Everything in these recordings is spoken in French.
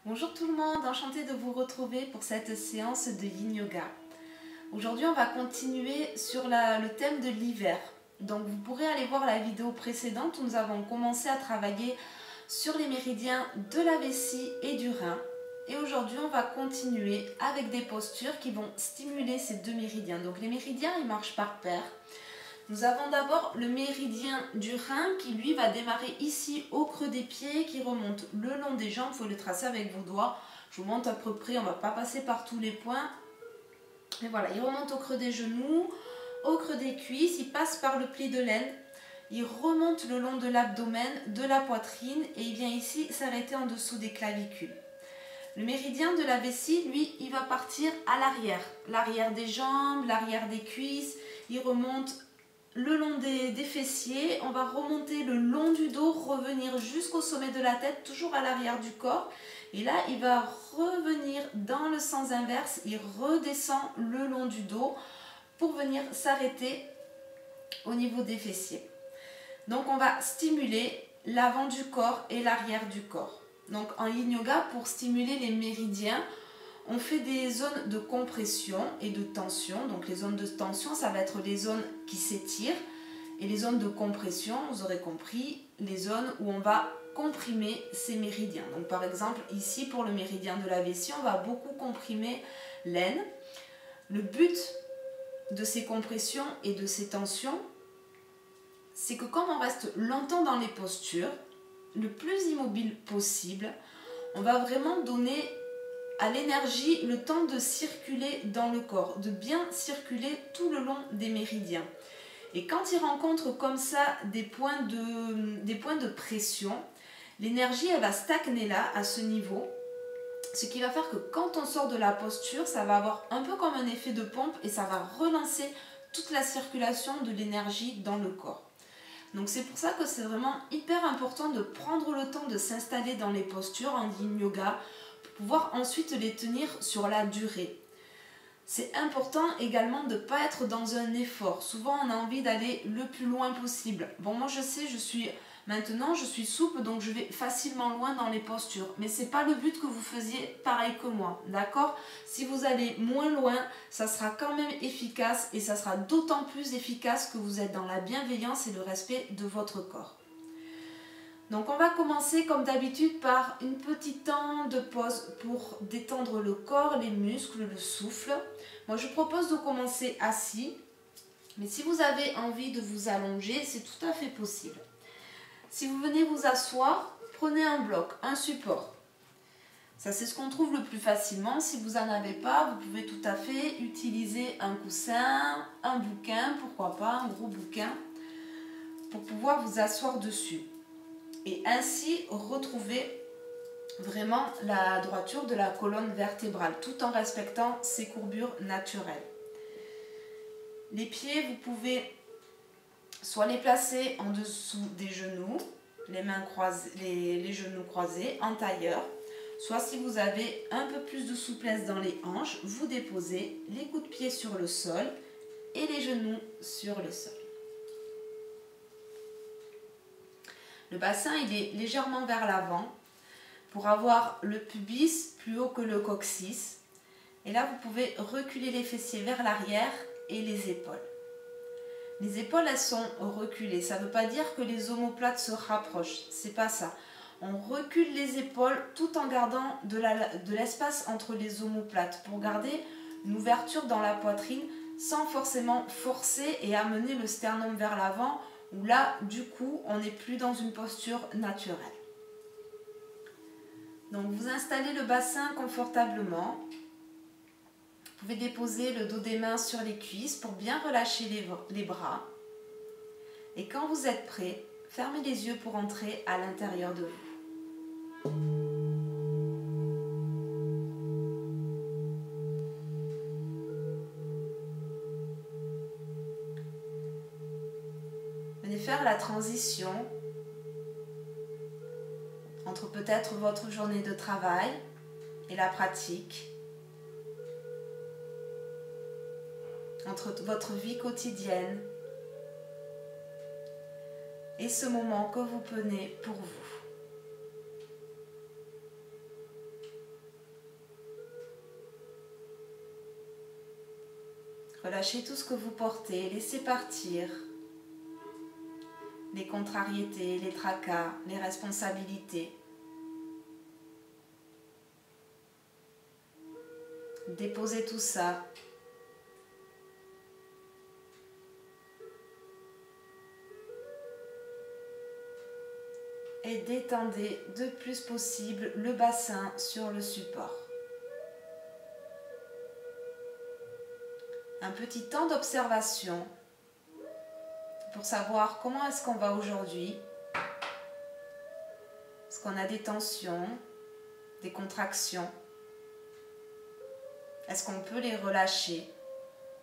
Bonjour tout le monde, enchantée de vous retrouver pour cette séance de Yin Yoga. Aujourd'hui, on va continuer sur le thème de l'hiver. Donc vous pourrez aller voir la vidéo précédente où nous avons commencé à travailler sur les méridiens de la vessie et du rein. Et aujourd'hui, on va continuer avec des postures qui vont stimuler ces deux méridiens. Donc les méridiens, ils marchent par paire. Nous avons d'abord le méridien du rein qui lui va démarrer ici au creux des pieds, qui remonte le long des jambes. Vous pouvez le tracer avec vos doigts. Je vous montre à peu près, on ne va pas passer par tous les points. Et voilà, il remonte au creux des genoux, au creux des cuisses, il passe par le pli de l'aine, il remonte le long de l'abdomen, de la poitrine et il vient ici s'arrêter en dessous des clavicules. Le méridien de la vessie, lui, il va partir à l'arrière. L'arrière des jambes, l'arrière des cuisses, il remonte le long des fessiers, on va remonter le long du dos, revenir jusqu'au sommet de la tête, toujours à l'arrière du corps. Et là, il va revenir dans le sens inverse, il redescend le long du dos pour venir s'arrêter au niveau des fessiers. Donc, on va stimuler l'avant du corps et l'arrière du corps. Donc, en Yin Yoga, pour stimuler les méridiens, on fait des zones de compression et de tension. Donc les zones de tension, ça va être les zones qui s'étirent. Et les zones de compression, vous aurez compris, les zones où on va comprimer ces méridiens. Donc par exemple, ici pour le méridien de la vessie, on va beaucoup comprimer l'aine. Le but de ces compressions et de ces tensions, c'est que comme on reste longtemps dans les postures, le plus immobile possible, on va vraiment donner à l'énergie le temps de circuler dans le corps, de bien circuler tout le long des méridiens. Et quand il rencontre comme ça des points de pression, l'énergie elle va stagner là, à ce niveau, ce qui va faire que quand on sort de la posture, ça va avoir un peu comme un effet de pompe et ça va relancer toute la circulation de l'énergie dans le corps. Donc c'est pour ça que c'est vraiment hyper important de prendre le temps de s'installer dans les postures en Yin Yoga, pouvoir ensuite les tenir sur la durée. C'est important également de ne pas être dans un effort. Souvent, on a envie d'aller le plus loin possible. Bon, moi je sais, maintenant je suis souple, donc je vais facilement loin dans les postures. Mais ce n'est pas le but que vous faisiez pareil que moi, d'accord? Si vous allez moins loin, ça sera quand même efficace et ça sera d'autant plus efficace que vous êtes dans la bienveillance et le respect de votre corps. Donc on va commencer comme d'habitude par une petite temps de pause pour détendre le corps, les muscles, le souffle. Moi je propose de commencer assis, mais si vous avez envie de vous allonger, c'est tout à fait possible. Si vous venez vous asseoir, prenez un bloc, un support. Ça c'est ce qu'on trouve le plus facilement. Si vous n'en avez pas, vous pouvez tout à fait utiliser un coussin, un bouquin, pourquoi pas, un gros bouquin, pour pouvoir vous asseoir dessus. Et ainsi retrouver vraiment la droiture de la colonne vertébrale tout en respectant ses courbures naturelles. Les pieds, vous pouvez soit les placer en dessous des genoux, les mains croisées, les genoux croisés en tailleur, soit si vous avez un peu plus de souplesse dans les hanches, vous déposez les coups de pied sur le sol et les genoux sur le sol. Le bassin, il est légèrement vers l'avant pour avoir le pubis plus haut que le coccyx. Et là, vous pouvez reculer les fessiers vers l'arrière et les épaules. Les épaules, elles sont reculées. Ça ne veut pas dire que les omoplates se rapprochent. C'est pas ça. On recule les épaules tout en gardant de l'espace entre les omoplates pour garder une ouverture dans la poitrine sans forcément forcer et amener le sternum vers l'avant, où là, du coup, on n'est plus dans une posture naturelle. Donc, vous installez le bassin confortablement. Vous pouvez déposer le dos des mains sur les cuisses pour bien relâcher les bras. Et quand vous êtes prêt, fermez les yeux pour entrer à l'intérieur de vous. Venez faire la transition entre peut-être votre journée de travail et la pratique, entre votre vie quotidienne et ce moment que vous prenez pour vous. Relâchez tout ce que vous portez, laissez partir les contrariétés, les tracas, les responsabilités. Déposez tout ça. Et détendez le plus possible le bassin sur le support. Un petit temps d'observation pour savoir comment est-ce qu'on va aujourd'hui. Est-ce qu'on a des tensions, des contractions? Est-ce qu'on peut les relâcher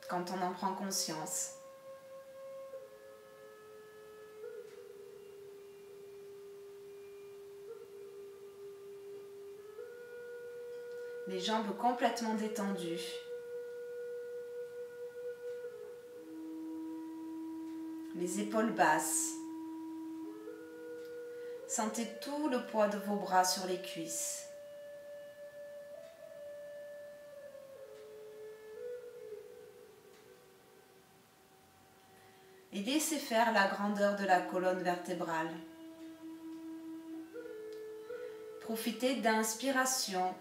quand on en prend conscience? Les jambes complètement détendues. Les épaules basses. Sentez tout le poids de vos bras sur les cuisses. Et laissez faire la grandeur de la colonne vertébrale. Profitez d'inspiration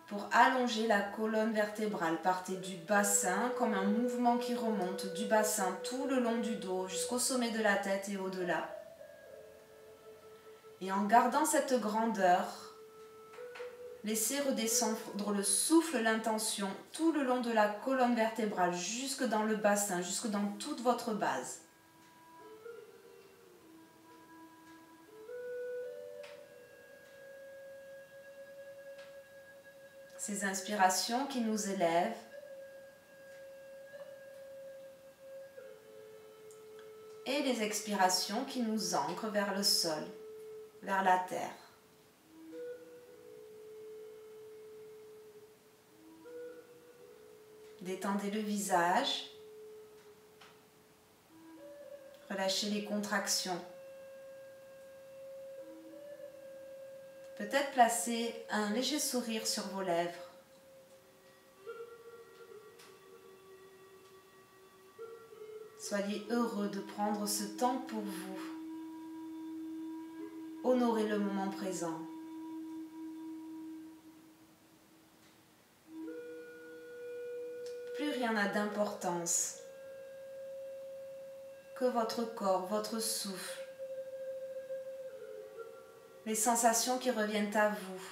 pour allonger la colonne vertébrale. Partez du bassin comme un mouvement qui remonte du bassin tout le long du dos jusqu'au sommet de la tête et au-delà. Et en gardant cette grandeur, laissez redescendre le souffle, l'intention tout le long de la colonne vertébrale, jusque dans le bassin, jusque dans toute votre base. Ces inspirations qui nous élèvent et les expirations qui nous ancrent vers le sol, vers la terre. Détendez le visage, relâchez les contractions. Peut-être placer un léger sourire sur vos lèvres. Soyez heureux de prendre ce temps pour vous. Honorez le moment présent. Plus rien n'a d'importance que votre corps, votre souffle, les sensations qui reviennent à vous.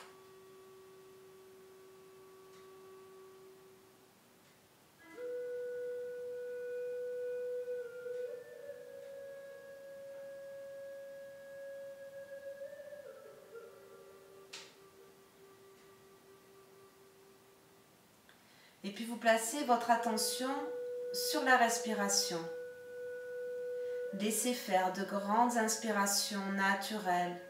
Et puis vous placez votre attention sur la respiration. Laissez faire de grandes inspirations naturelles.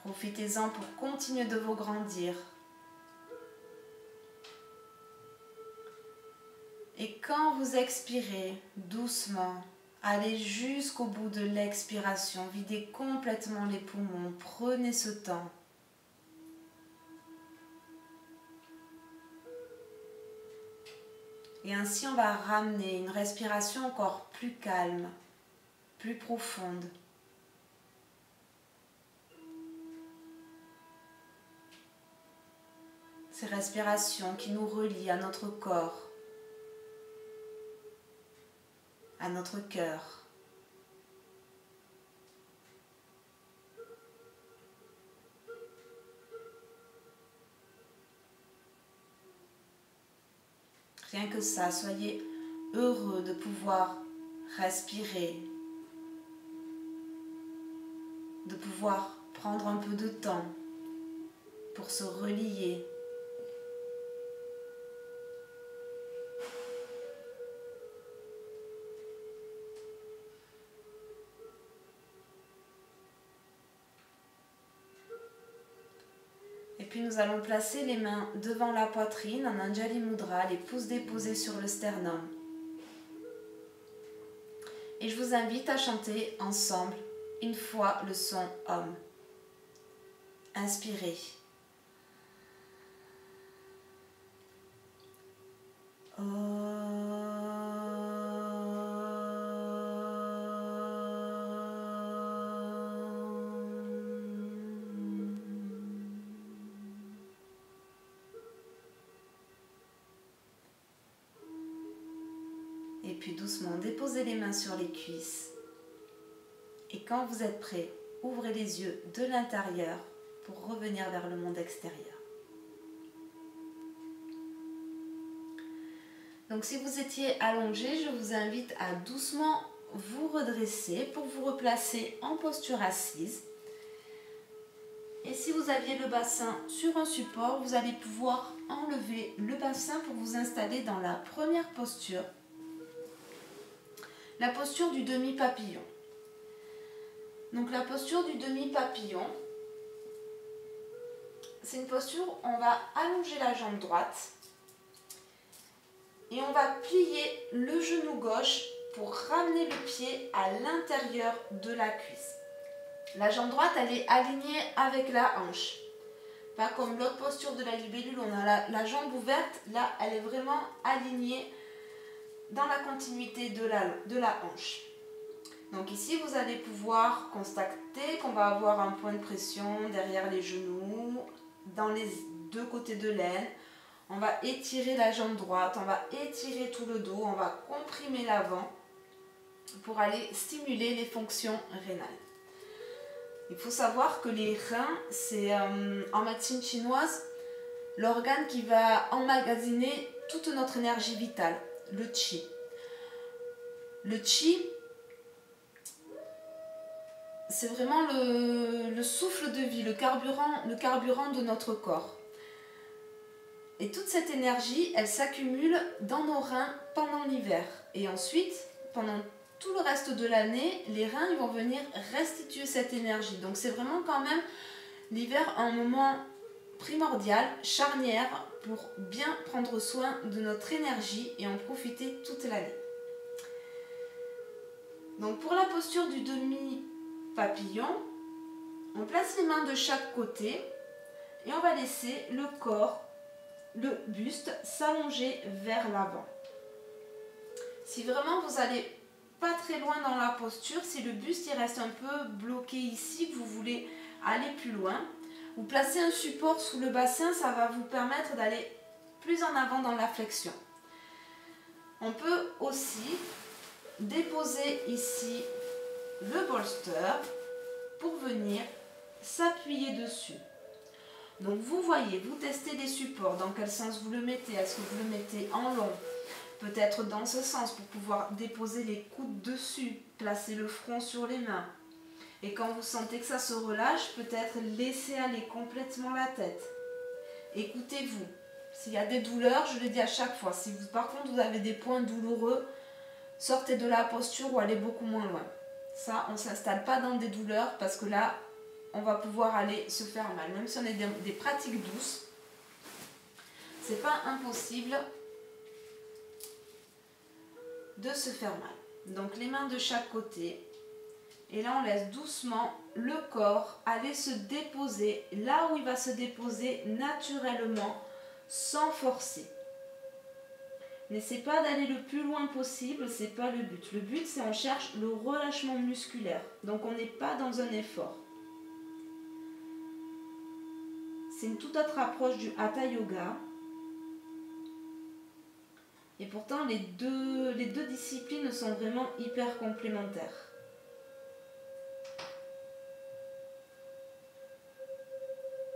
Profitez-en pour continuer de vous grandir. Et quand vous expirez doucement, allez jusqu'au bout de l'expiration. Videz complètement les poumons. Prenez ce temps. Et ainsi, on va ramener une respiration encore plus calme, plus profonde. Ces respirations qui nous relient à notre corps, à notre cœur. Rien que ça, soyez heureux de pouvoir respirer, de pouvoir prendre un peu de temps pour se relier. Et puis nous allons placer les mains devant la poitrine en Anjali Mudra, les pouces déposés sur le sternum. Et je vous invite à chanter ensemble une fois le son Om. Inspirez. Et puis doucement, déposez les mains sur les cuisses. Et quand vous êtes prêt, ouvrez les yeux de l'intérieur pour revenir vers le monde extérieur. Donc si vous étiez allongé, je vous invite à doucement vous redresser pour vous replacer en posture assise. Et si vous aviez le bassin sur un support, vous allez pouvoir enlever le bassin pour vous installer dans la première posture. La posture du demi-papillon. Donc la posture du demi-papillon, c'est une posture où on va allonger la jambe droite et on va plier le genou gauche pour ramener le pied à l'intérieur de la cuisse. La jambe droite, elle est alignée avec la hanche. Pas comme l'autre posture de la libellule, on a la jambe ouverte. Là, elle est vraiment alignée dans la continuité de la hanche. Donc ici, vous allez pouvoir constater qu'on va avoir un point de pression derrière les genoux, dans les deux côtés de l'aine. On va étirer la jambe droite, on va étirer tout le dos, on va comprimer l'avant pour aller stimuler les fonctions rénales. Il faut savoir que les reins, c'est en médecine chinoise, l'organe qui va emmagasiner toute notre énergie vitale, le qi. Le qi, c'est vraiment le souffle de vie, le carburant de notre corps. Et toute cette énergie, elle s'accumule dans nos reins pendant l'hiver. Et ensuite, pendant tout le reste de l'année, les reins ils vont venir restituer cette énergie. Donc c'est vraiment quand même l'hiver un moment primordial, charnière, pour bien prendre soin de notre énergie et en profiter toute l'année. Donc pour la posture du demi-papillon, on place les mains de chaque côté et on va laisser le corps, le buste s'allonger vers l'avant. Si vraiment vous allez pas très loin dans la posture, si le buste il reste un peu bloqué ici, que vous voulez aller plus loin, vous placez un support sous le bassin, ça va vous permettre d'aller plus en avant dans la flexion. On peut aussi déposer ici le bolster pour venir s'appuyer dessus. Donc vous voyez, vous testez les supports, dans quel sens vous le mettez, est-ce que vous le mettez en long, peut-être dans ce sens pour pouvoir déposer les coudes dessus, placer le front sur les mains. Et quand vous sentez que ça se relâche, peut-être laisser aller complètement la tête. Écoutez-vous. S'il y a des douleurs, je le dis à chaque fois, si vous, par contre vous avez des points douloureux, sortez de la posture ou allez beaucoup moins loin. Ça, on ne s'installe pas dans des douleurs parce que là, on va pouvoir aller se faire mal. Même si on est des pratiques douces, c'est pas impossible de se faire mal. Donc les mains de chaque côté. Et là, on laisse doucement le corps aller se déposer là où il va se déposer naturellement, sans forcer. N'essayez pas d'aller le plus loin possible, c'est pas le but. Le but, c'est on cherche le relâchement musculaire. Donc on n'est pas dans un effort. C'est une toute autre approche du Hatha Yoga. Et pourtant, les deux disciplines sont vraiment hyper complémentaires.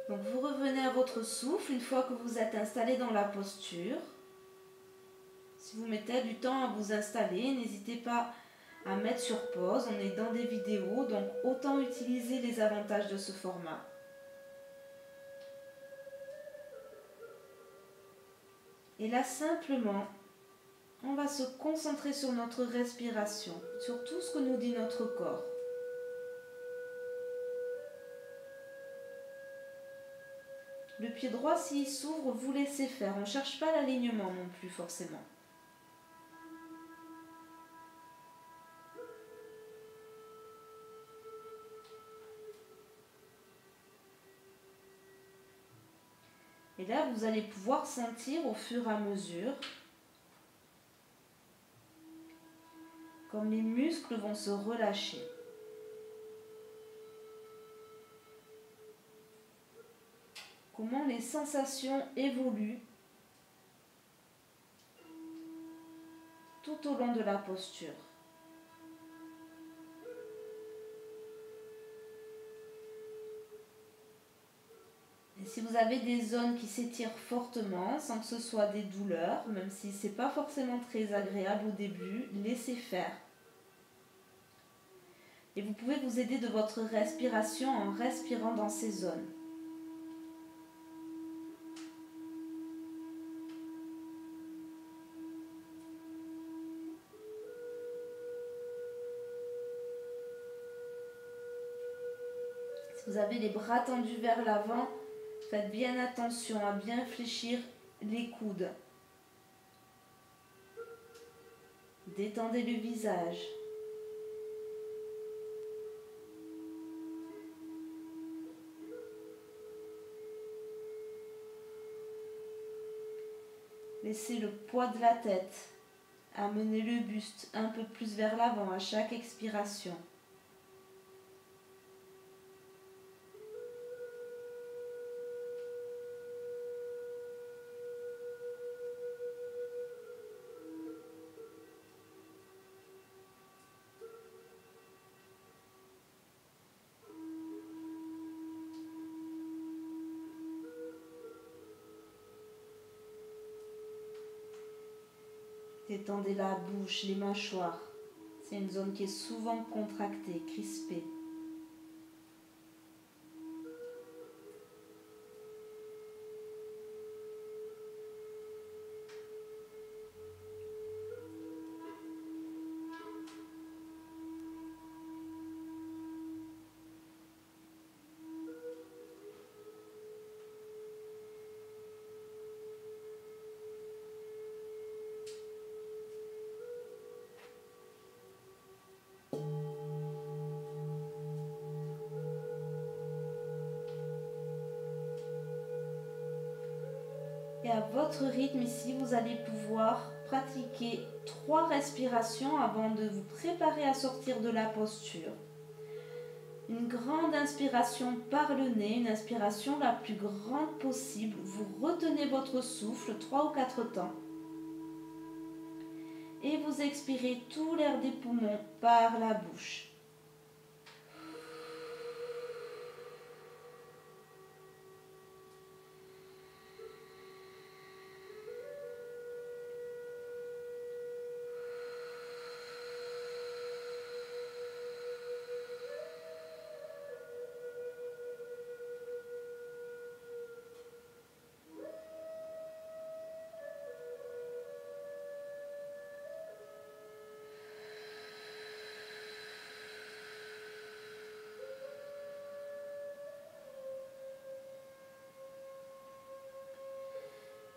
Donc vous revenez à votre souffle une fois que vous êtes installé dans la posture. Si vous mettez du temps à vous installer, n'hésitez pas à mettre sur pause. On est dans des vidéos, donc autant utiliser les avantages de ce format. Et là, simplement, on va se concentrer sur notre respiration, sur tout ce que nous dit notre corps. Le pied droit, s'il s'ouvre, vous laissez faire. On ne cherche pas l'alignement non plus, forcément. Et là, vous allez pouvoir sentir au fur et à mesure comme les muscles vont se relâcher. Comment les sensations évoluent tout au long de la posture. Et si vous avez des zones qui s'étirent fortement, sans que ce soit des douleurs, même si ce n'est pas forcément très agréable au début, laissez faire. Et vous pouvez vous aider de votre respiration en respirant dans ces zones. Si vous avez les bras tendus vers l'avant, faites bien attention à bien fléchir les coudes. Détendez le visage. Laissez le poids de la tête amener le buste un peu plus vers l'avant à chaque expiration. Détendez la bouche, les mâchoires. C'est une zone qui est souvent contractée, crispée. Et à votre rythme ici, vous allez pouvoir pratiquer 3 respirations avant de vous préparer à sortir de la posture. Une grande inspiration par le nez, une inspiration la plus grande possible. Vous retenez votre souffle 3 ou 4 temps. Et vous expirez tout l'air des poumons par la bouche.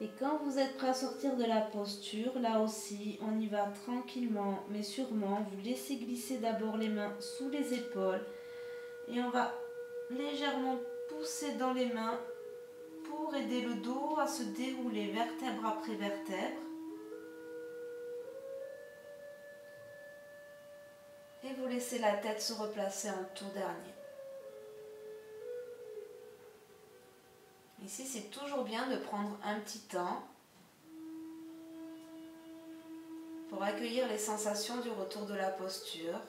Et quand vous êtes prêt à sortir de la posture, là aussi, on y va tranquillement, mais sûrement. Vous laissez glisser d'abord les mains sous les épaules. Et on va légèrement pousser dans les mains pour aider le dos à se dérouler vertèbre après vertèbre. Et vous laissez la tête se replacer en tout dernier. Ici, c'est toujours bien de prendre un petit temps pour accueillir les sensations du retour de la posture.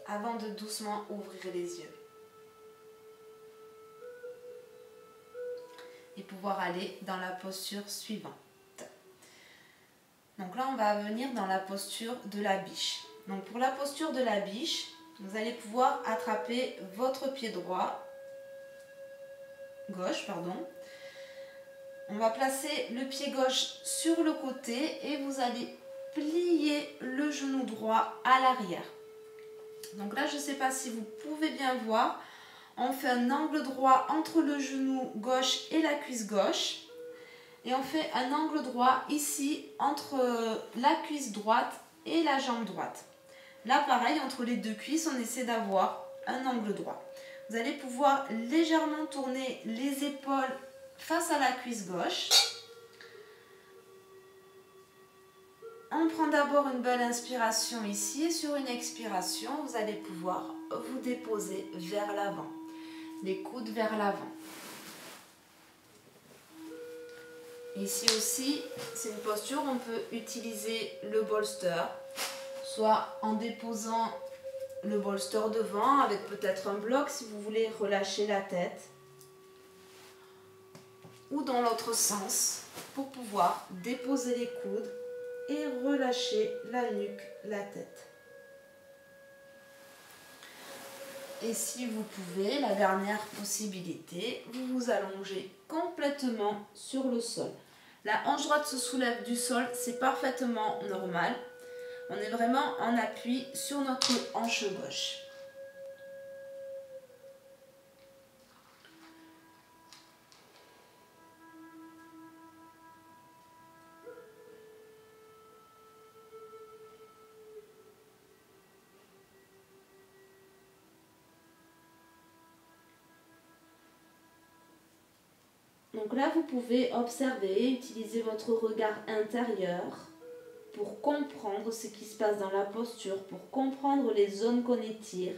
Avant de doucement ouvrir les yeux. Et pouvoir aller dans la posture suivante. Donc là, on va venir dans la posture de la biche. Donc pour la posture de la biche, vous allez pouvoir attraper votre pied gauche. On va placer le pied gauche sur le côté et vous allez plier le genou droit à l'arrière. Donc là, je ne sais pas si vous pouvez bien voir, on fait un angle droit entre le genou gauche et la cuisse gauche. Et on fait un angle droit ici entre la cuisse droite et la jambe droite. Là pareil, entre les deux cuisses, on essaie d'avoir un angle droit. Vous allez pouvoir légèrement tourner les épaules face à la cuisse gauche. On prend d'abord une belle inspiration ici et sur une expiration, vous allez pouvoir vous déposer vers l'avant, les coudes vers l'avant. Ici aussi, c'est une posture, on peut utiliser le bolster, soit en déposant le bolster devant avec peut-être un bloc si vous voulez relâcher la tête, ou dans l'autre sens pour pouvoir déposer les coudes et relâcher la nuque, la tête. Et si vous pouvez, la dernière possibilité, vous vous allongez complètement sur le sol. La hanche droite se soulève du sol, c'est parfaitement normal. On est vraiment en appui sur notre hanche gauche. Donc là, vous pouvez observer, utiliser votre regard intérieur pour comprendre ce qui se passe dans la posture, pour comprendre les zones qu'on étire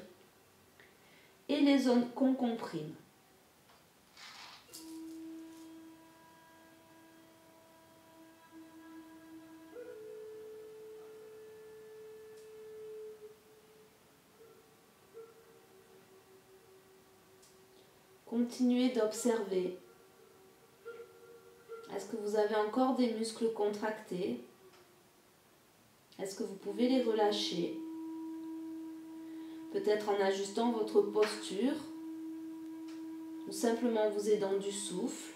et les zones qu'on comprime. Continuez d'observer. Est-ce que vous avez encore des muscles contractés? Est-ce que vous pouvez les relâcher? Peut-être en ajustant votre posture ou simplement en vous aidant du souffle.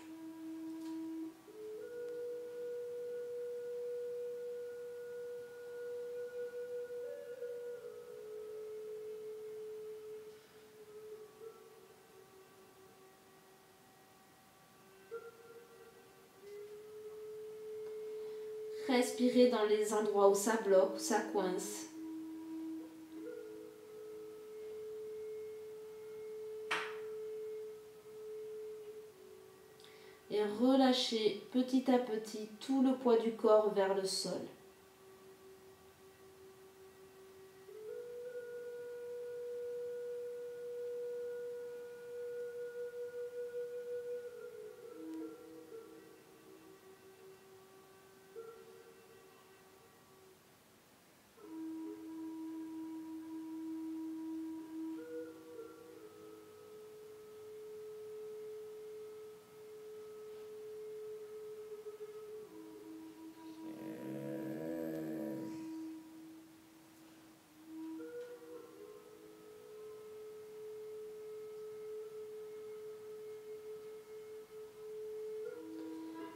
Respirez dans les endroits où ça bloque, où ça coince. Et relâchez petit à petit tout le poids du corps vers le sol.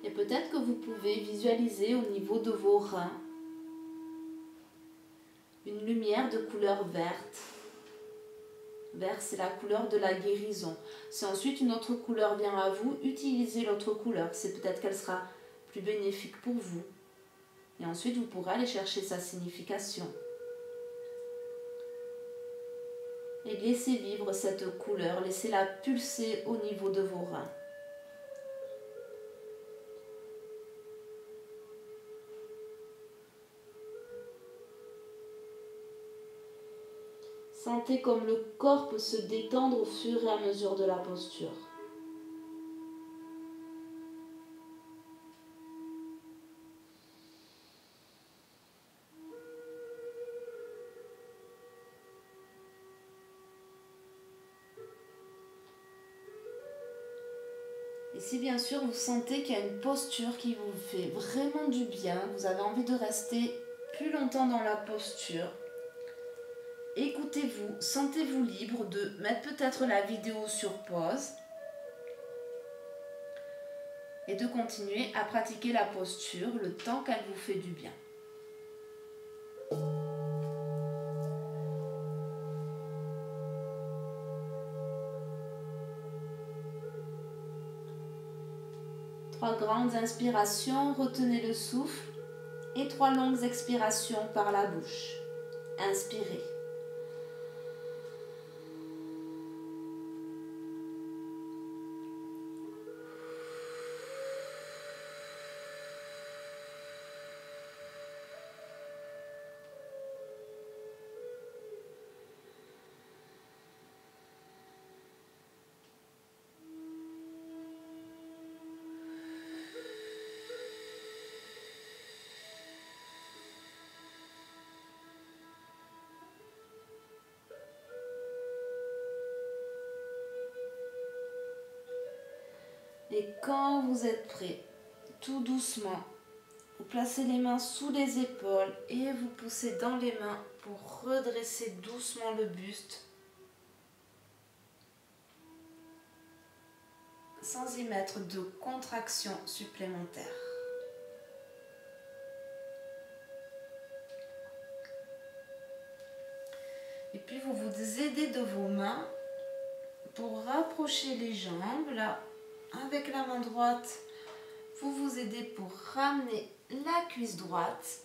Et peut-être que vous pouvez visualiser au niveau de vos reins une lumière de couleur verte. Vert, c'est la couleur de la guérison. Si ensuite une autre couleur vient à vous, utilisez l'autre couleur. C'est peut-être qu'elle sera plus bénéfique pour vous. Et ensuite, vous pourrez aller chercher sa signification. Et laissez vivre cette couleur, laissez-la pulser au niveau de vos reins. Sentez comme le corps peut se détendre au fur et à mesure de la posture. Et si bien sûr vous sentez qu'il y a une posture qui vous fait vraiment du bien, vous avez envie de rester plus longtemps dans la posture, écoutez-vous, sentez-vous libre de mettre peut-être la vidéo sur pause et de continuer à pratiquer la posture le temps qu'elle vous fait du bien. Trois grandes inspirations, retenez le souffle et 3 longues expirations par la bouche. Inspirez. Et quand vous êtes prêt, tout doucement, vous placez les mains sous les épaules et vous poussez dans les mains pour redresser doucement le buste sans y mettre de contraction supplémentaire. Et puis vous vous aidez de vos mains pour rapprocher les jambes. Là, avec la main droite, vous vous aidez pour ramener la cuisse droite.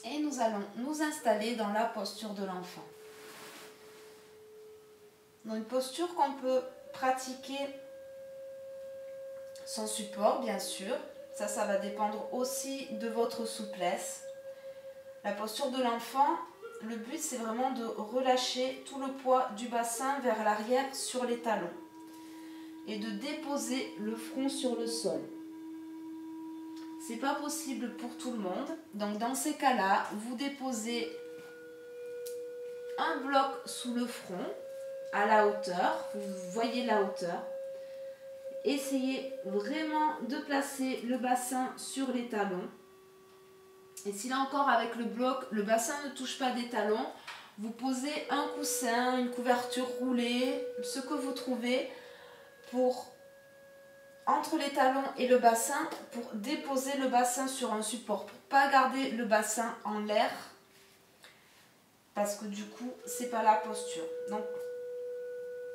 Et nous allons nous installer dans la posture de l'enfant. Dans une posture qu'on peut pratiquer sans support, bien sûr. Ça va dépendre aussi de votre souplesse. La posture de l'enfant, le but c'est vraiment de relâcher tout le poids du bassin vers l'arrière sur les talons et de déposer le front sur le sol. C'est pas possible pour tout le monde, donc dans ces cas-là, vous déposez un bloc sous le front à la hauteur, vous voyez la hauteur. Essayez vraiment de placer le bassin sur les talons. Et si là encore avec le bloc, le bassin ne touche pas des talons, vous posez un coussin, une couverture roulée, ce que vous trouvez entre les talons et le bassin pour déposer le bassin sur un support, pour ne pas garder le bassin en l'air, parce que du coup, c'est pas la posture. Donc,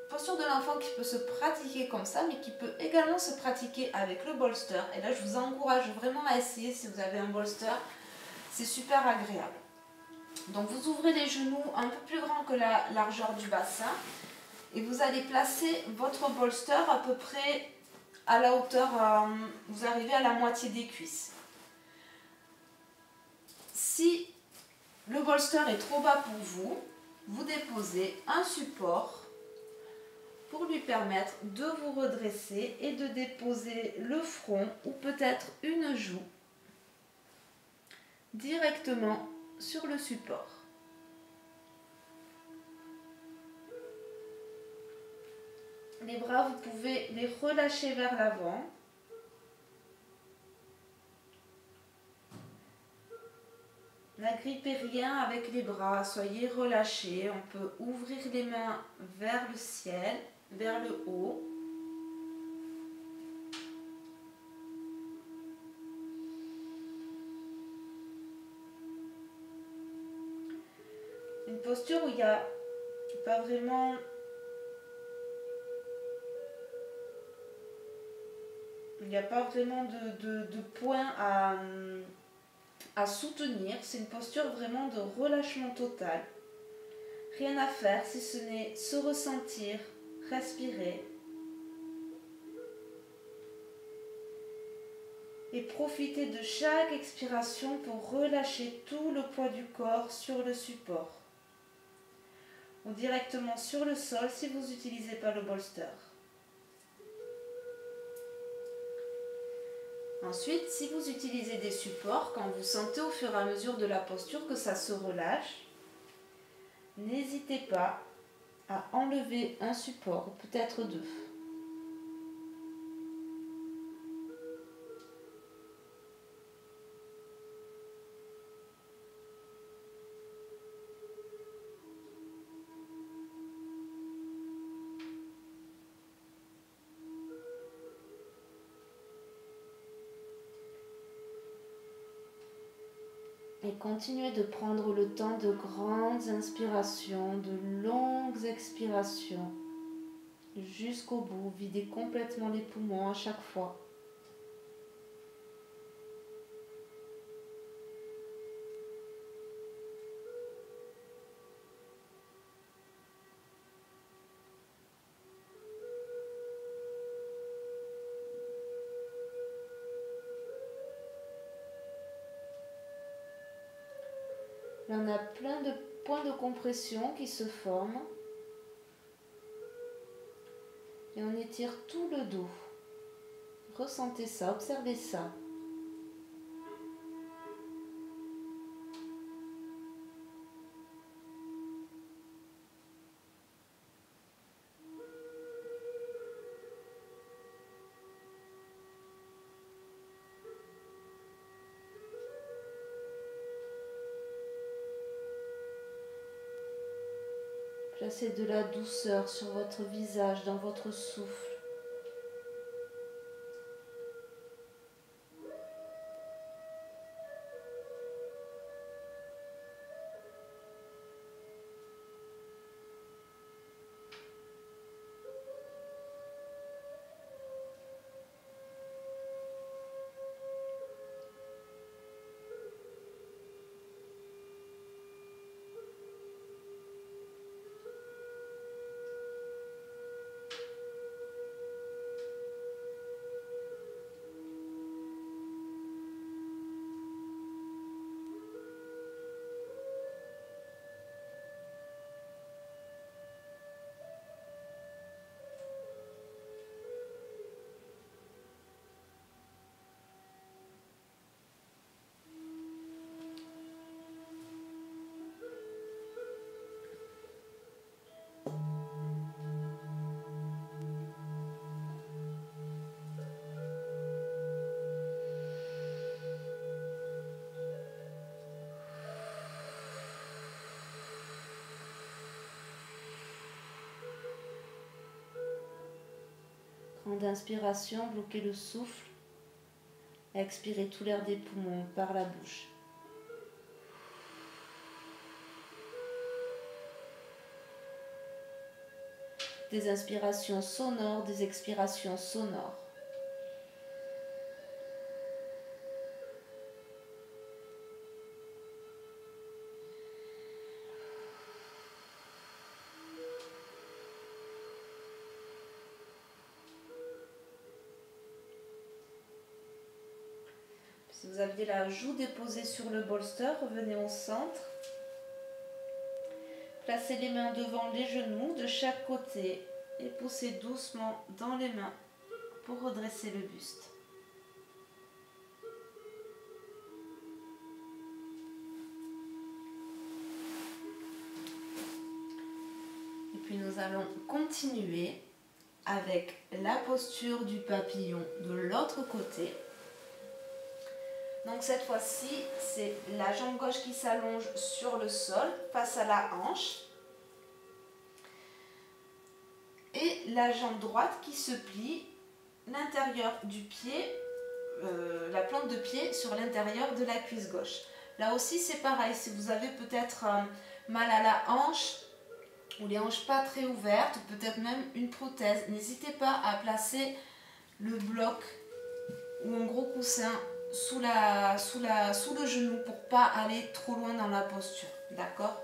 posture de l'enfant qui peut se pratiquer comme ça, mais qui peut également se pratiquer avec le bolster. Et là, je vous encourage vraiment à essayer si vous avez un bolster. C'est super agréable. Donc vous ouvrez les genoux un peu plus grands que la largeur du bassin et vous allez placer votre bolster à peu près à la hauteur, vous arrivez à la moitié des cuisses. Si le bolster est trop bas pour vous, vous déposez un support pour lui permettre de vous redresser et de déposer le front ou peut-être une joue directement sur le support. Les bras, vous pouvez les relâcher vers l'avant. N'agrippez rien avec les bras, soyez relâchés. On peut ouvrir les mains vers le ciel, vers le haut. Une posture où il n'y a pas vraiment de point à soutenir. C'est une posture vraiment de relâchement total. Rien à faire si ce n'est se ressentir, respirer et profiter de chaque expiration pour relâcher tout le poids du corps sur le support ou directement sur le sol si vous n'utilisez pas le bolster. Ensuite, si vous utilisez des supports, quand vous sentez au fur et à mesure de la posture que ça se relâche, n'hésitez pas à enlever un support, ou peut-être deux. Et continuez de prendre le temps de grandes inspirations, de longues expirations, jusqu'au bout. Videz complètement les poumons à chaque fois. Là, on a plein de points de compression qui se forment. Et on étire tout le dos. Ressentez ça, observez ça. Placez de la douceur sur votre visage, dans votre souffle. Grande inspiration, bloquez le souffle. Expirez tout l'air des poumons par la bouche. Des inspirations sonores, des expirations sonores. Si vous aviez la joue déposée sur le bolster, revenez au centre. Placez les mains devant les genoux de chaque côté et poussez doucement dans les mains pour redresser le buste. Et puis nous allons continuer avec la posture du papillon de l'autre côté. Donc cette fois-ci, c'est la jambe gauche qui s'allonge sur le sol face à la hanche et la jambe droite qui se plie, l'intérieur du pied, la plante de pied sur l'intérieur de la cuisse gauche. Là aussi c'est pareil, si vous avez peut-être mal à la hanche ou les hanches pas très ouvertes, ou peut-être même une prothèse, n'hésitez pas à placer le bloc ou un gros coussin sous le genou pour pas aller trop loin dans la posture, d'accord?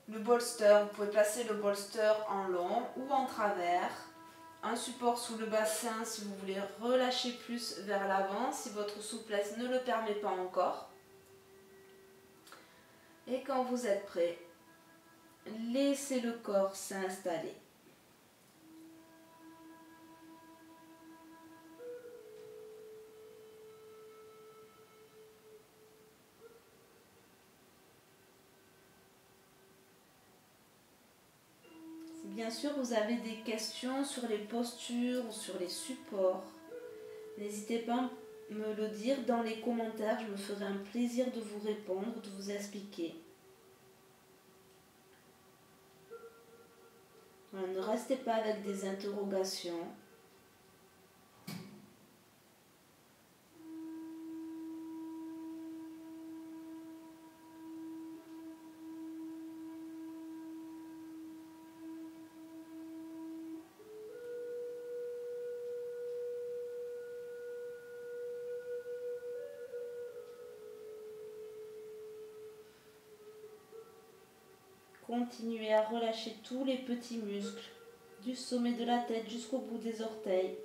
Le bolster, vous pouvez placer le bolster en long ou en travers, un support sous le bassin si vous voulez relâcher plus vers l'avant, si votre souplesse ne le permet pas encore. Et quand vous êtes prêt, laissez le corps s'installer. Bien sûr, vous avez des questions sur les postures ou sur les supports. N'hésitez pas à me le dire dans les commentaires. Je me ferai un plaisir de vous répondre, de vous expliquer. Alors, ne restez pas avec des interrogations. Continuez à relâcher tous les petits muscles, du sommet de la tête jusqu'au bout des orteils.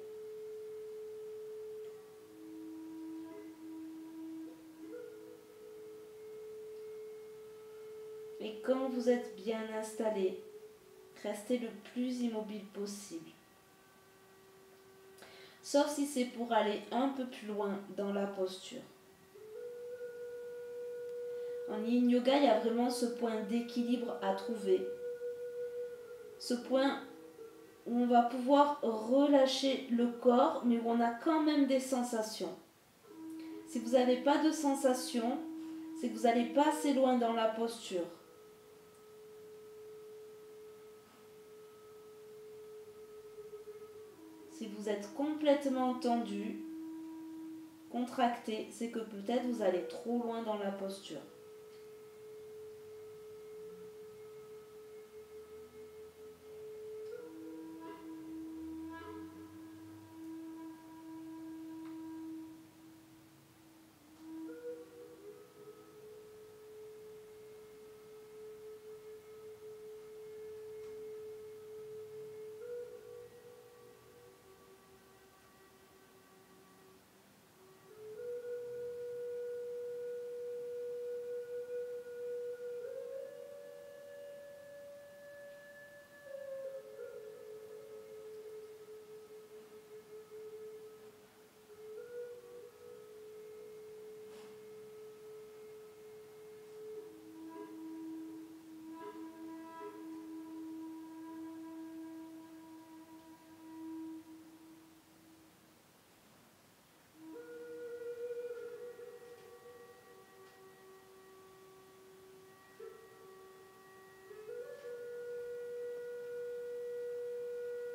Et quand vous êtes bien installé, restez le plus immobile possible. Sauf si c'est pour aller un peu plus loin dans la posture. En Yin Yoga, il y a vraiment ce point d'équilibre à trouver. Ce point où on va pouvoir relâcher le corps, mais où on a quand même des sensations. Si vous n'avez pas de sensations, c'est que vous n'allez pas assez loin dans la posture. Si vous êtes complètement tendu, contracté, c'est que peut-être vous allez trop loin dans la posture.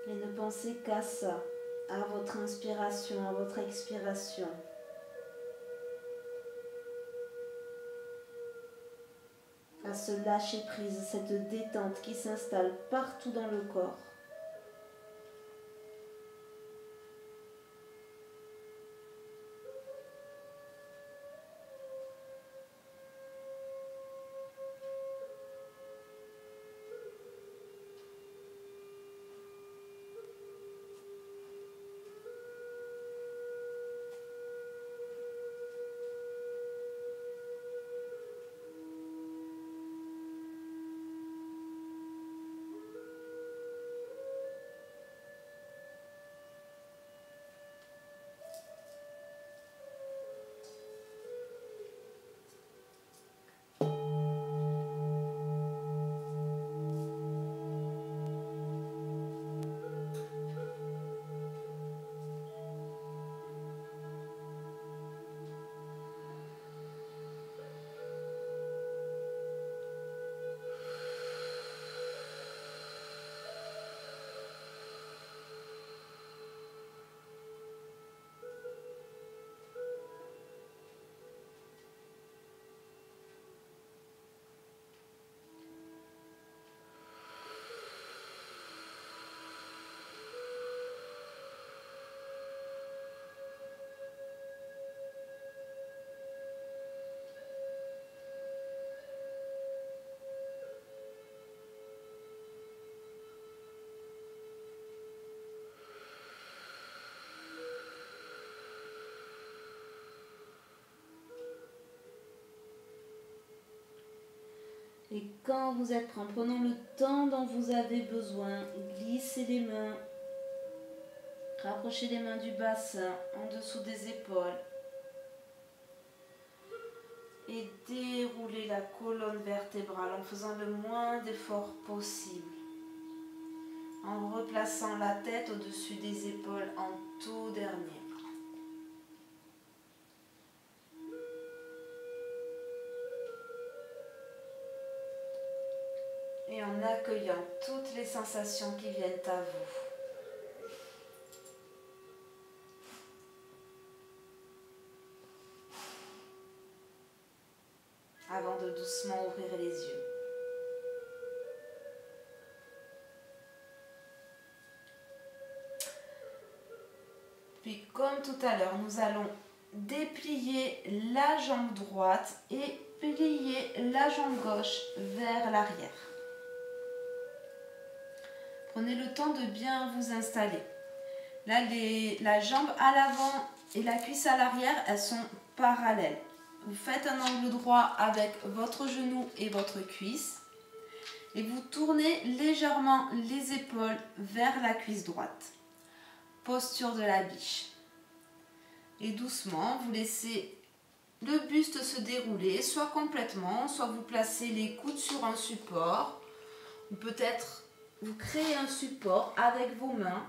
Et ne pensez qu'à ça, à votre inspiration, à votre expiration. À ce lâcher prise, cette détente qui s'installe partout dans le corps. Et quand vous êtes prêt, en prenant le temps dont vous avez besoin, glissez les mains, rapprochez les mains du bassin, en dessous des épaules. Et déroulez la colonne vertébrale en faisant le moins d'efforts possible. En replaçant la tête au-dessus des épaules en tout dernier. Et en accueillant toutes les sensations qui viennent à vous. Avant de doucement ouvrir les yeux. Puis comme tout à l'heure, nous allons déplier la jambe droite et plier la jambe gauche vers l'arrière. Prenez le temps de bien vous installer. Là, la jambe à l'avant et la cuisse à l'arrière, elles sont parallèles. Vous faites un angle droit avec votre genou et votre cuisse. Et vous tournez légèrement les épaules vers la cuisse droite. Posture de la biche. Et doucement, vous laissez le buste se dérouler, soit complètement, soit vous placez les coudes sur un support, ou peut-être vous créez un support avec vos mains.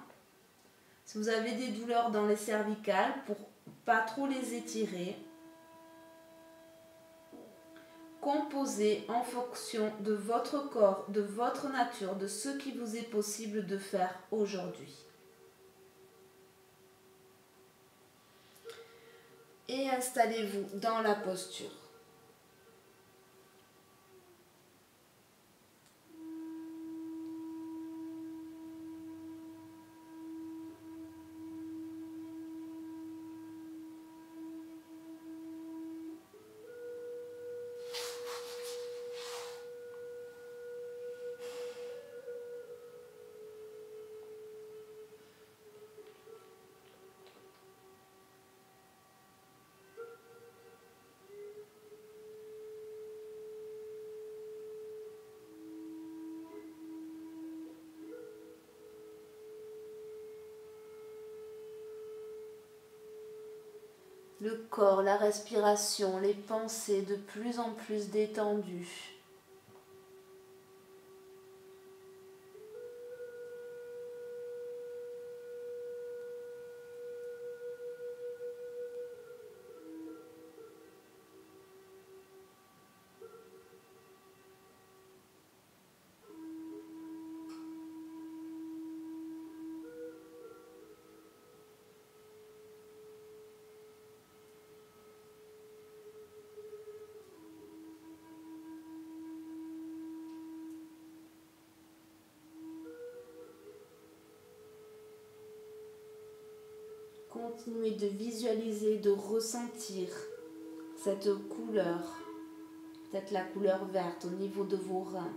Si vous avez des douleurs dans les cervicales, pour pas trop les étirer. Composez en fonction de votre corps, de votre nature, de ce qui vous est possible de faire aujourd'hui. et installez-vous dans la posture. Le corps, la respiration, les pensées de plus en plus détendues. Continuez de visualiser, de ressentir cette couleur, peut-être la couleur verte au niveau de vos reins.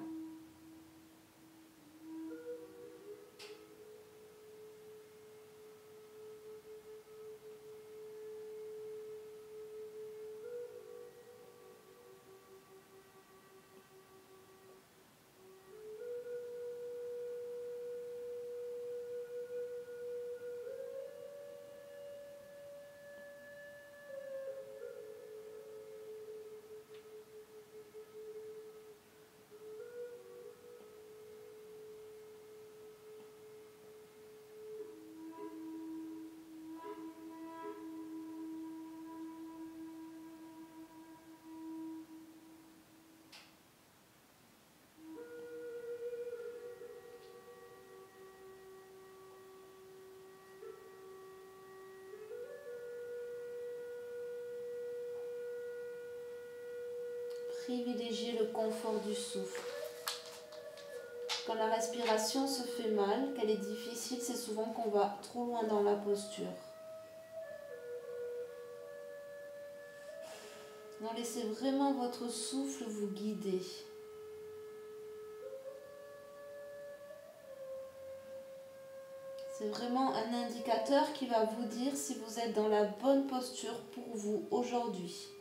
Privilégiez le confort du souffle. Quand la respiration se fait mal, qu'elle est difficile, c'est souvent qu'on va trop loin dans la posture. Donc laissez vraiment votre souffle vous guider. C'est vraiment un indicateur qui va vous dire si vous êtes dans la bonne posture pour vous aujourd'hui.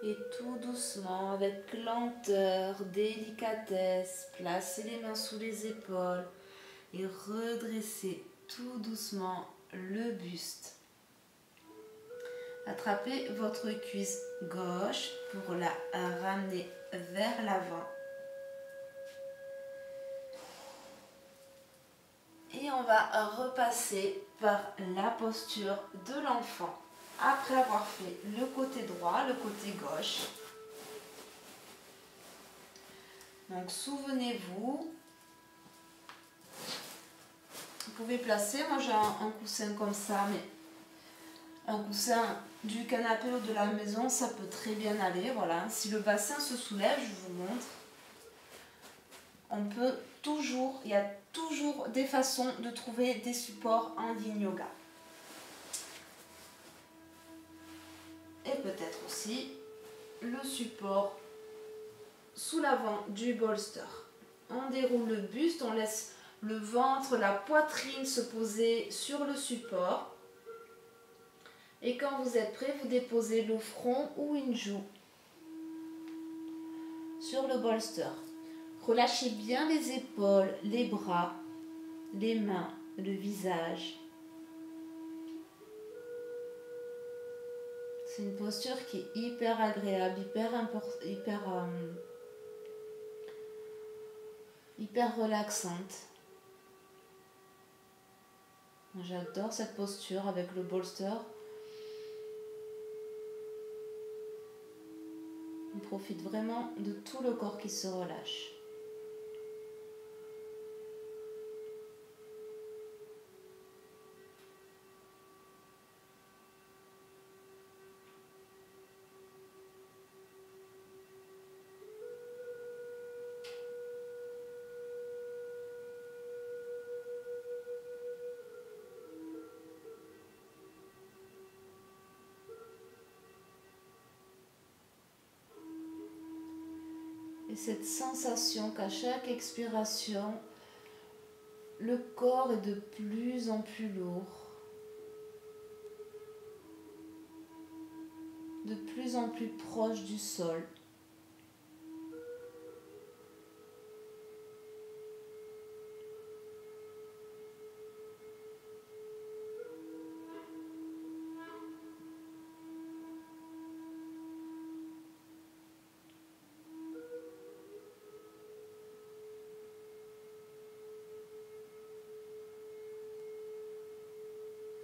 Et tout doucement, avec lenteur, délicatesse, placez les mains sous les épaules et redressez tout doucement le buste. Attrapez votre cuisse gauche pour la ramener vers l'avant. Et on va repasser par la posture de l'enfant. Après avoir fait le côté droit, le côté gauche. Donc souvenez-vous, vous pouvez placer, moi j'ai un coussin comme ça, mais un coussin du canapé ou de la maison, ça peut très bien aller. Voilà. Si le bassin se soulève, je vous montre. On peut toujours, il y a toujours des façons de trouver des supports en yin yoga. Et peut-être aussi le support sous l'avant du bolster. On déroule le buste, on laisse le ventre, la poitrine se poser sur le support. Et quand vous êtes prêt, vous déposez le front ou une joue sur le bolster. Relâchez bien les épaules, les bras, les mains, le visage. C'est une posture qui est hyper agréable, hyper relaxante. J'adore cette posture avec le bolster. On profite vraiment de tout le corps qui se relâche. Et cette sensation qu'à chaque expiration, le corps est de plus en plus lourd, de plus en plus proche du sol.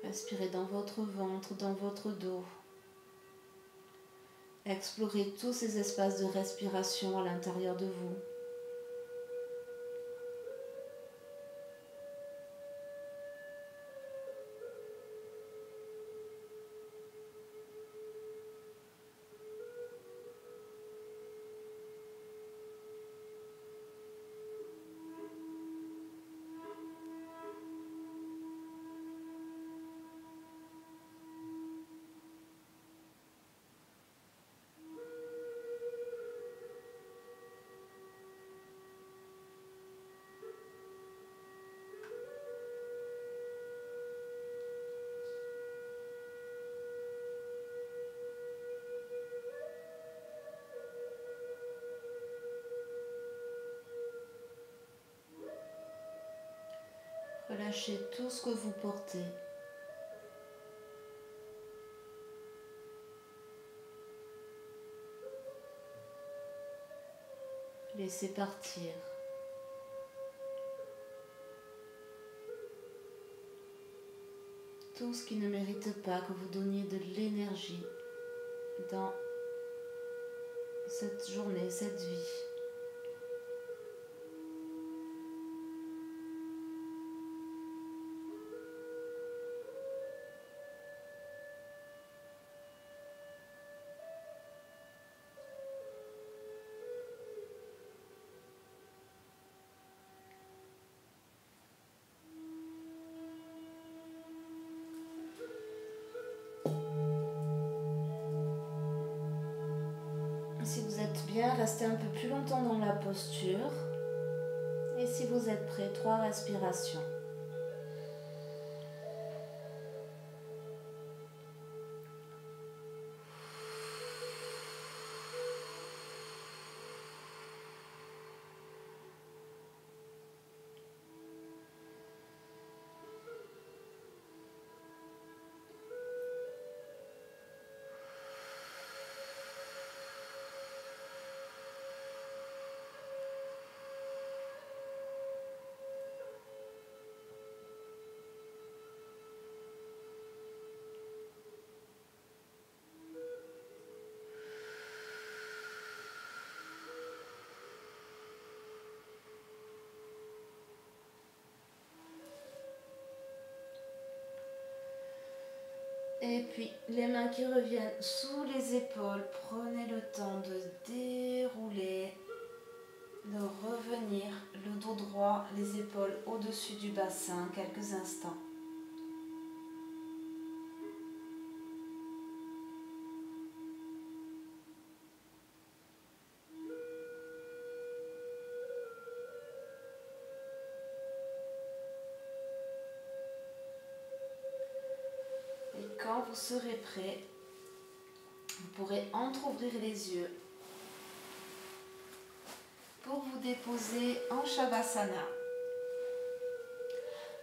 Respirez dans votre ventre, dans votre dos. Explorez tous ces espaces de respiration à l'intérieur de vous. Relâchez tout ce que vous portez. Laissez partir. Tout ce qui ne mérite pas que vous donniez de l'énergie dans cette journée, cette vie. Si vous êtes bien, restez un peu plus longtemps dans la posture. Et si vous êtes prêt, 3 respirations. Et puis les mains qui reviennent sous les épaules, prenez le temps de dérouler, de revenir, le dos droit, les épaules au-dessus du bassin, quelques instants. Et quand vous serez prêt, vous pourrez entrouvrir les yeux pour vous déposer en Shavasana.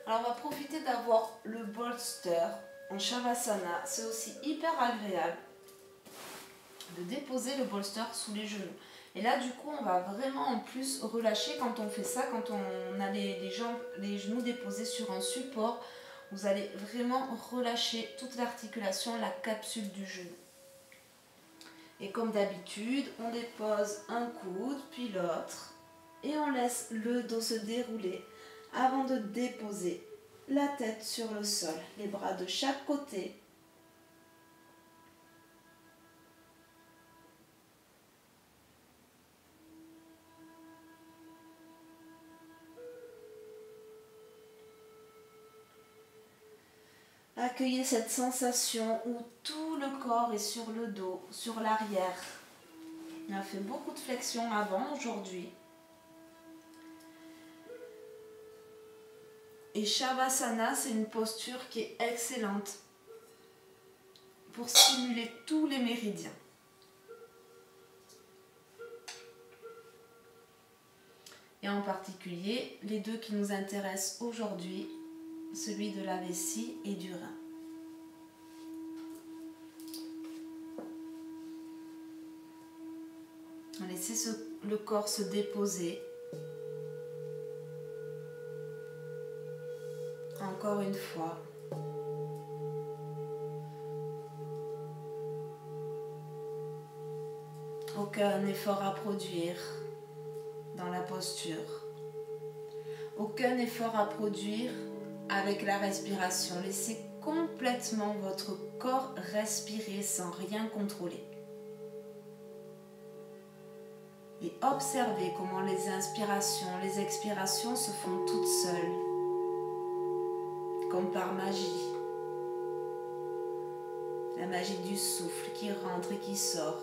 Alors on va profiter d'avoir le bolster en Shavasana. C'est aussi hyper agréable de déposer le bolster sous les genoux. Et là du coup on va vraiment en plus relâcher quand on fait ça, quand on a les jambes, les genoux déposés sur un support. Vous allez vraiment relâcher toute l'articulation, la capsule du genou. Et comme d'habitude, on dépose un coude, puis l'autre. Et on laisse le dos se dérouler avant de déposer la tête sur le sol. Les bras de chaque côté. Accueillez cette sensation où tout le corps est sur le dos, sur l'arrière. On a fait beaucoup de flexion avant aujourd'hui. Et Shavasana, c'est une posture qui est excellente pour stimuler tous les méridiens. Et en particulier, les deux qui nous intéressent aujourd'hui, celui de la vessie et du rein. Laissez le corps se déposer. Encore une fois. Aucun effort à produire dans la posture. Aucun effort à produire avec la respiration. Laissez complètement votre corps respirer sans rien contrôler. Et observez comment les inspirations, les expirations se font toutes seules, comme par magie. La magie du souffle qui rentre et qui sort.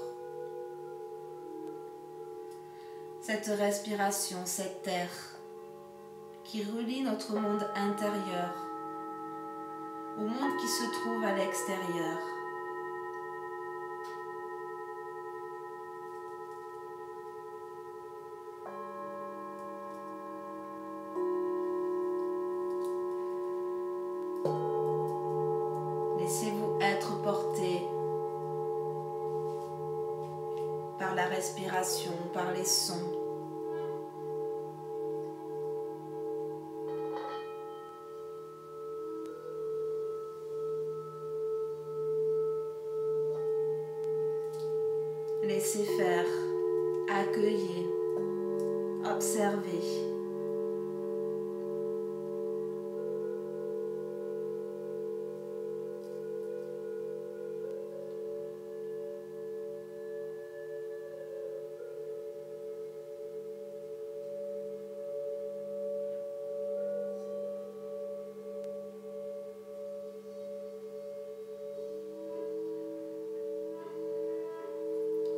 Cette respiration, cet air qui relie notre monde intérieur au monde qui se trouve à l'extérieur. Laissez-vous être porté par la respiration, par les sons. Laissez faire, accueillez, observez.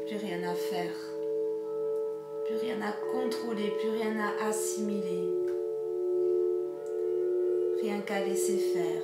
Plus rien à faire, plus rien à contrôler, plus rien à assimiler, rien qu'à laisser faire.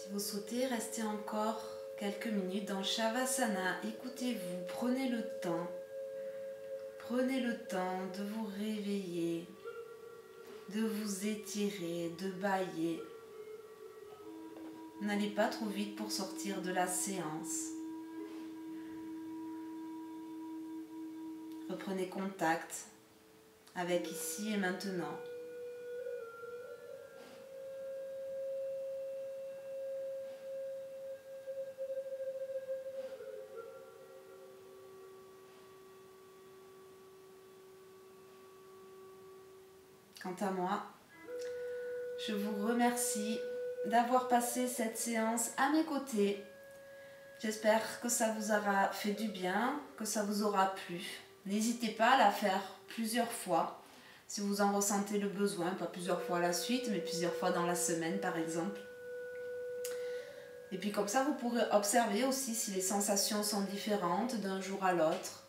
Si vous souhaitez rester encore quelques minutes dans Shavasana, écoutez-vous, prenez le temps. Prenez le temps de vous réveiller, de vous étirer, de bâiller. N'allez pas trop vite pour sortir de la séance. Reprenez contact avec ici et maintenant. Quant à moi, je vous remercie d'avoir passé cette séance à mes côtés. J'espère que ça vous aura fait du bien, que ça vous aura plu. N'hésitez pas à la faire plusieurs fois, si vous en ressentez le besoin, pas plusieurs fois à la suite, mais plusieurs fois dans la semaine par exemple. Et puis comme ça, vous pourrez observer aussi si les sensations sont différentes d'un jour à l'autre.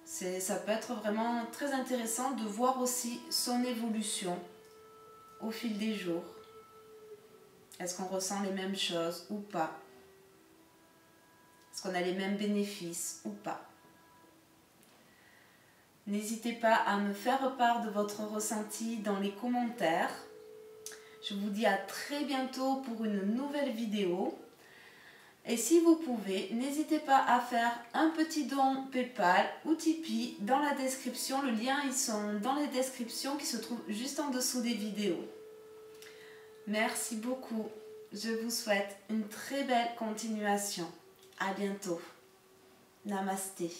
Ça peut être vraiment très intéressant de voir aussi son évolution au fil des jours. Est-ce qu'on ressent les mêmes choses ou pas? Est-ce qu'on a les mêmes bénéfices ou pas? N'hésitez pas à me faire part de votre ressenti dans les commentaires. Je vous dis à très bientôt pour une nouvelle vidéo. Et si vous pouvez, n'hésitez pas à faire un petit don PayPal ou Tipeee dans la description. Le lien, ils sont dans les descriptions qui se trouvent juste en dessous des vidéos. Merci beaucoup. Je vous souhaite une très belle continuation. À bientôt. Namasté.